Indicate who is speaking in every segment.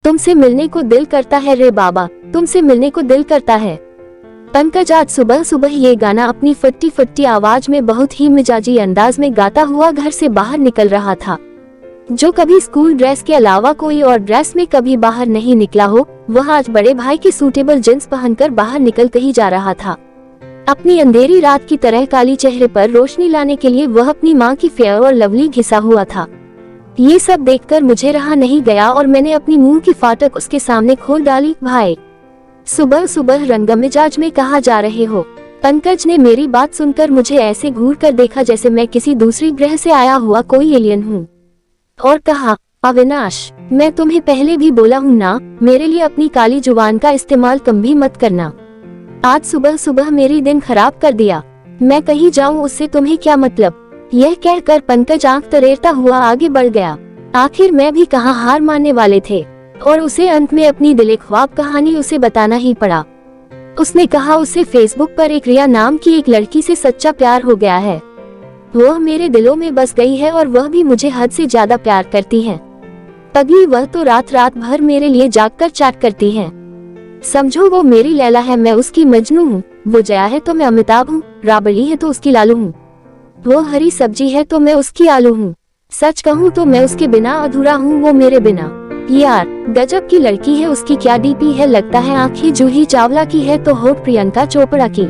Speaker 1: तुमसे मिलने को दिल करता है रे बाबा, तुमसे मिलने को दिल करता है। पंकज आज सुबह सुबह ये गाना अपनी फट्टी फट्टी आवाज में बहुत ही मिजाजी अंदाज में गाता हुआ घर से बाहर निकल रहा था। जो कभी स्कूल ड्रेस के अलावा कोई और ड्रेस में कभी बाहर नहीं निकला हो, वह आज बड़े भाई की सूटेबल जींस पहनकर बाहर निकल ही जा रहा था। अपनी अंधेरी रात की तरह काली चेहरे पर रोशनी लाने के लिए वह अपनी माँ की फेयर और लवली घिसा हुआ था। ये सब देखकर मुझे रहा नहीं गया और मैंने अपनी मुंह की फाटक उसके सामने खोल डाली। भाई, सुबह सुबह रंगमिजाज में कहाँ जा रहे हो? पंकज ने मेरी बात सुनकर मुझे ऐसे घूर कर देखा जैसे मैं किसी दूसरी ग्रह से आया हुआ कोई एलियन हूँ, और कहा, अविनाश, मैं तुम्हें पहले भी बोला हूँ ना, मेरे लिए अपनी काली जुबान का इस्तेमाल कम भी मत करना। आज सुबह सुबह मेरी दिन खराब कर दिया। मैं कहीं जाऊँ उससे तुम्हें क्या मतलब? यह कहकर पंकज आंख तरेरता हुआ आगे बढ़ गया। आखिर मैं भी कहाँ हार मानने वाले थे, और उसे अंत में अपनी दिले ख्वाब कहानी उसे बताना ही पड़ा। उसने कहा उसे फेसबुक पर एक रिया नाम की एक लड़की से सच्चा प्यार हो गया है। वह मेरे दिलों में बस गई है और वह भी मुझे हद से ज्यादा प्यार करती है। पगली, वह तो रात रात भर मेरे लिए जागकर चैट करती है। समझो वो मेरी लैला है, मैं उसकी मजनू हूँ। वो जया है तो मैं अमिताभ हूँ, राबड़ी है तो उसकी लालू हूँ, वो हरी सब्जी है तो मैं उसकी आलू हूँ। सच कहूँ तो मैं उसके बिना अधूरा हूँ, वो मेरे बिना। यार, गजब की लड़की है, उसकी क्या डीपी है, लगता है आँखें जूही चावला की है तो होठ प्रियंका चोपड़ा की।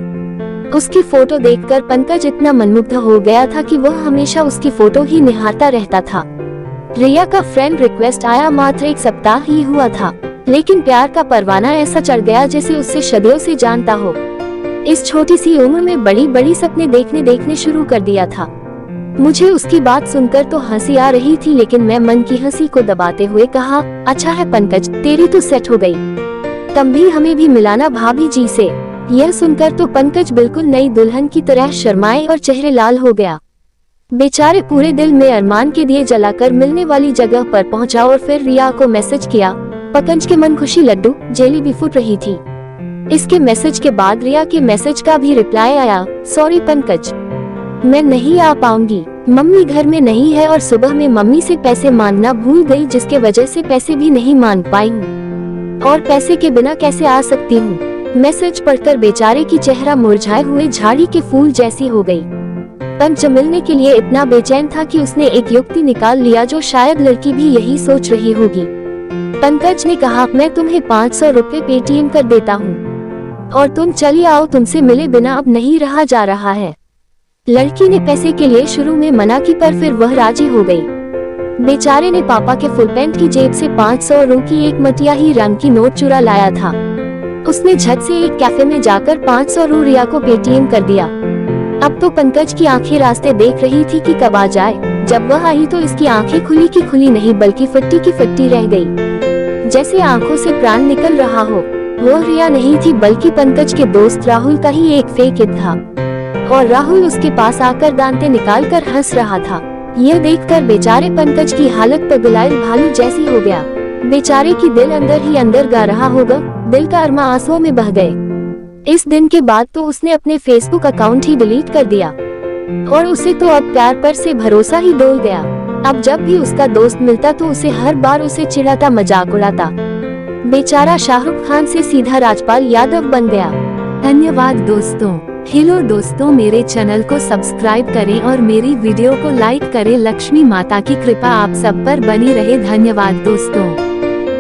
Speaker 1: उसकी फोटो देखकर पंकज इतना मनमुग्ध हो गया था कि वह हमेशा उसकी फोटो ही निहारता रहता था। रिया का फ्रेंड रिक्वेस्ट आया मात्र 1 सप्ताह ही हुआ था, लेकिन प्यार का परवाना ऐसा चढ़ गया जैसे उससे सदियों से जानता हो। इस छोटी सी उम्र में बड़ी बड़ी सपने देखने शुरू कर दिया था। मुझे उसकी बात सुनकर तो हंसी आ रही थी, लेकिन मैं मन की हंसी को दबाते हुए कहा, अच्छा है पंकज, तेरी तो सेट हो गई, तब भी हमें भी मिलाना भाभी जी से। यह सुनकर तो पंकज बिल्कुल नई दुल्हन की तरह शर्माए और चेहरे लाल हो गया। बेचारे पूरे दिल में अरमान के दिए जलाकर मिलने वाली जगह पर पहुंचा और फिर रिया को मैसेज किया। पंकज के मन खुशी लड्डू जेली भी फूट रही थी। इसके मैसेज के बाद रिया के मैसेज का भी रिप्लाई आया, सॉरी पंकज, मैं नहीं आ पाऊंगी, मम्मी घर में नहीं है और सुबह में मम्मी से पैसे मांगना भूल गई, जिसके वजह से पैसे भी नहीं मांग पाई हूँ, और पैसे के बिना कैसे आ सकती हूँ। मैसेज पढ़कर बेचारे की चेहरा मुरझाए हुए झाड़ी के फूल जैसी हो गई। पंकज मिलने के लिए इतना बेचैन था कि उसने एक युक्ति निकाल लिया जो शायद लड़की भी यही सोच रही होगी। पंकज ने कहा, मैं तुम्हें 500 रुपए पेटीएम कर देता हूँ और तुम चली आओ, तुमसे मिले बिना अब नहीं रहा जा रहा है। लड़की ने पैसे के लिए शुरू में मना की, पर फिर वह राजी हो गई। बेचारे ने पापा के फुल पैंट की जेब से 500 रुपए की एक मटियाही रंग की नोट चुरा लाया था। उसने झट से एक कैफे में जाकर 500 रुपए रिया को पेटीएम कर दिया। अब तो पंकज की आंखें रास्ते देख रही थी कि कब आ जाए। जब वह आई तो इसकी आंखें खुली की खुली नहीं बल्कि फट्टी की फट्टी रह गई, जैसे आंखों से प्राण निकल रहा हो। वो रिया नहीं थी बल्कि पंकज के दोस्त राहुल का ही एक फेक इड था, और राहुल उसके पास आकर दांते निकाल कर हंस रहा था। यह देखकर बेचारे पंकज की हालत पगलाए भालू जैसी हो गया। बेचारे की दिल अंदर ही अंदर गा रहा होगा, दिल का अरमा आंसुओं में बह गए। इस दिन के बाद तो उसने अपने फेसबुक अकाउंट ही डिलीट कर दिया, और उसे तो अब प्यार पर से भरोसा ही डोल गया। अब जब भी उसका दोस्त मिलता तो उसे हर बार उसे चिढ़ाता, मजाक उड़ाता। बेचारा शाहरुख खान से सीधा राजपाल यादव बन गया। धन्यवाद दोस्तों। हेलो दोस्तों, मेरे चैनल को सब्सक्राइब करें और मेरी वीडियो को लाइक करें। लक्ष्मी माता की कृपा आप सब पर बनी रहे। धन्यवाद दोस्तों।